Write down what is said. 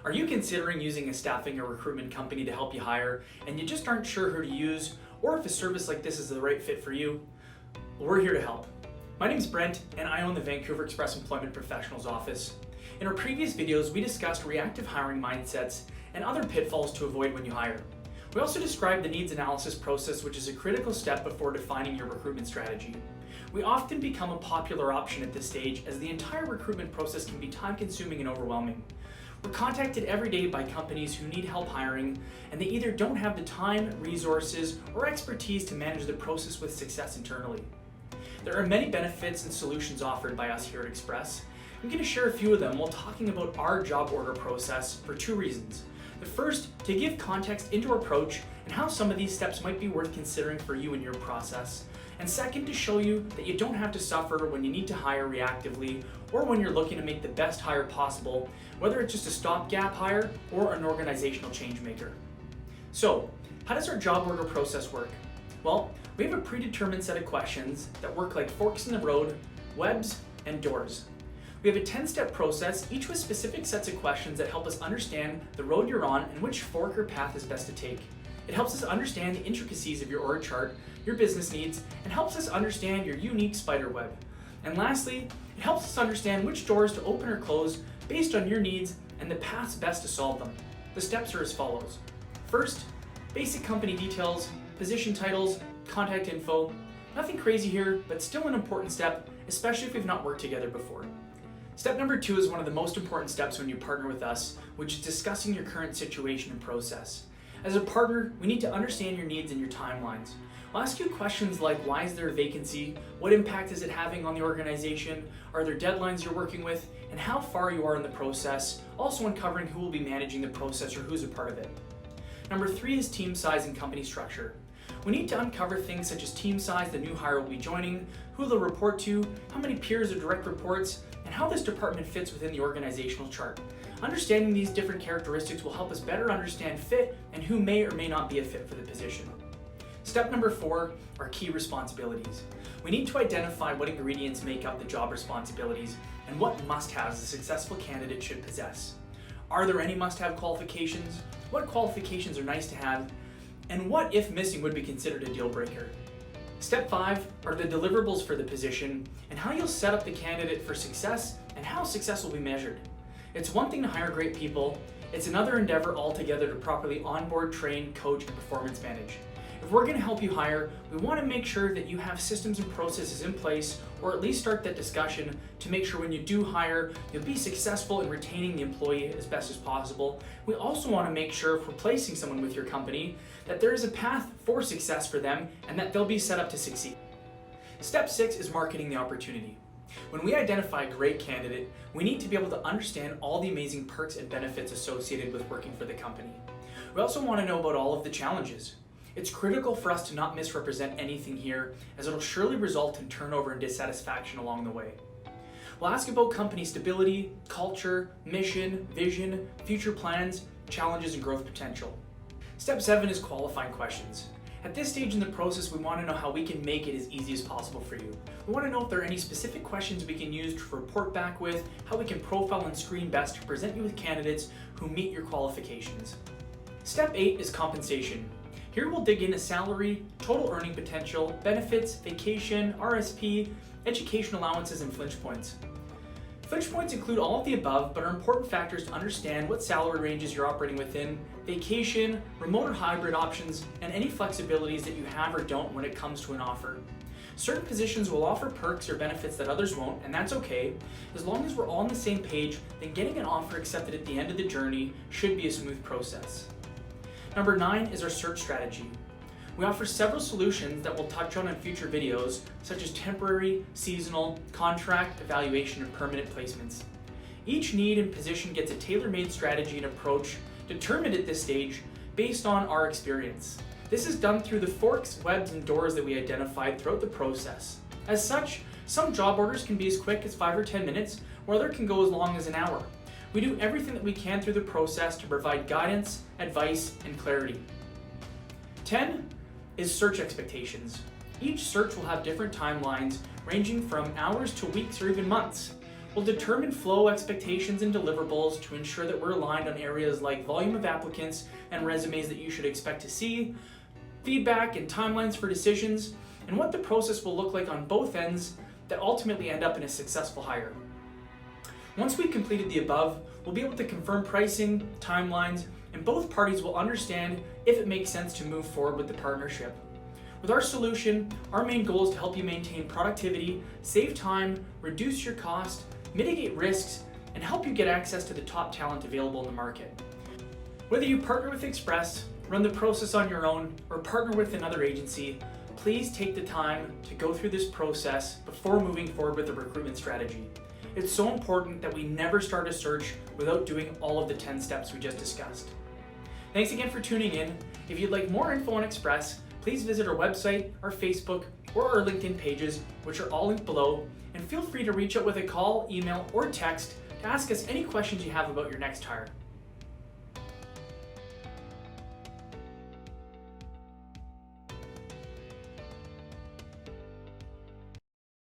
Are you considering using a staffing or recruitment company to help you hire and you just aren't sure who to use or if a service like this is the right fit for you? Well, we're here to help. My name's Brent and I own the Vancouver Express Employment Professionals office. In our previous videos, we discussed reactive hiring mindsets and other pitfalls to avoid when you hire. We also described the needs analysis process, which is a critical step before defining your recruitment strategy. We often become a popular option at this stage as the entire recruitment process can be time-consuming and overwhelming. We're contacted every day by companies who need help hiring, and they either don't have the time, resources, or expertise to manage the process with success internally. There are many benefits and solutions offered by us here at Express. I'm going to share a few of them while talking about our job order process for two reasons. The first, to give context into our approach and how some of these steps might be worth considering for you in your process. And second, to show you that you don't have to suffer when you need to hire reactively or when you're looking to make the best hire possible, whether it's just a stopgap hire or an organizational change maker. So, how does our job order process work? Well, we have a predetermined set of questions that work like forks in the road, webs, and doors. We have a 10-step process, each with specific sets of questions that help us understand the road you're on and which fork or path is best to take. It helps us understand the intricacies of your org chart, your business needs, and helps us understand your unique spider web. And lastly, it helps us understand which doors to open or close based on your needs and the paths best to solve them. The steps are as follows. First, basic company details, position titles, contact info. Nothing crazy here, but still an important step, especially if we've not worked together before. Step number 2 is one of the most important steps when you partner with us, which is discussing your current situation and process. As a partner, we need to understand your needs and your timelines. We'll ask you questions like, why is there a vacancy? What impact is it having on the organization? Are there deadlines you're working with? And how far you are in the process, also uncovering who will be managing the process or who's a part of it. Number 3 is team size and company structure. We need to uncover things such as team size the new hire will be joining, who they'll report to, how many peers or direct reports, and how this department fits within the organizational chart. Understanding these different characteristics will help us better understand fit and who may or may not be a fit for the position. Step number 4 are key responsibilities. We need to identify what ingredients make up the job responsibilities and what must-haves a successful candidate should possess. Are there any must-have qualifications? What qualifications are nice to have? And what, if missing, would be considered a deal breaker? Step 5 are the deliverables for the position and how you'll set up the candidate for success and how success will be measured. It's one thing to hire great people, it's another endeavor altogether to properly onboard, train, coach, and performance manage. If we're going to help you hire, we want to make sure that you have systems and processes in place, or at least start that discussion to make sure when you do hire, you'll be successful in retaining the employee as best as possible. We also want to make sure if we're placing someone with your company, that there is a path for success for them and that they'll be set up to succeed. Step 6 is marketing the opportunity. When we identify a great candidate, we need to be able to understand all the amazing perks and benefits associated with working for the company. We also want to know about all of the challenges. It's critical for us to not misrepresent anything here, as it'll surely result in turnover and dissatisfaction along the way. We'll ask about company stability, culture, mission, vision, future plans, challenges, and growth potential. Step 7 is qualifying questions. At this stage in the process, we want to know how we can make it as easy as possible for you. We want to know if there are any specific questions we can use to report back with, how we can profile and screen best to present you with candidates who meet your qualifications. Step 8 is compensation. Here we'll dig into salary, total earning potential, benefits, vacation, RSP, education allowances, and flinch points. Flinch points include all of the above, but are important factors to understand what salary ranges you're operating within, vacation, remote or hybrid options, and any flexibilities that you have or don't when it comes to an offer. Certain positions will offer perks or benefits that others won't, and that's okay. As long as we're all on the same page, then getting an offer accepted at the end of the journey should be a smooth process. Number 9 is our search strategy. We offer several solutions that we'll touch on in future videos, such as temporary, seasonal, contract, evaluation, and permanent placements. Each need and position gets a tailor-made strategy and approach determined at this stage based on our experience. This is done through the forks, webs, and doors that we identified throughout the process. As such, some job orders can be as quick as 5 or 10 minutes, while others can go as long as an hour. We do everything that we can through the process to provide guidance, advice, and clarity. 10 is search expectations. Each search will have different timelines ranging from hours to weeks or even months. We'll determine flow expectations and deliverables to ensure that we're aligned on areas like volume of applicants and resumes that you should expect to see, feedback and timelines for decisions, and what the process will look like on both ends that ultimately end up in a successful hire. Once we've completed the above, we'll be able to confirm pricing, timelines, and both parties will understand if it makes sense to move forward with the partnership. With our solution, our main goal is to help you maintain productivity, save time, reduce your cost, mitigate risks, and help you get access to the top talent available in the market. Whether you partner with Express, run the process on your own, or partner with another agency, please take the time to go through this process before moving forward with a recruitment strategy. It's so important that we never start a search without doing all of the 10 steps we just discussed. Thanks again for tuning in. If you'd like more info on Express, please visit our website, our Facebook, or our LinkedIn pages, which are all linked below, and feel free to reach out with a call, email, or text to ask us any questions you have about your next hire.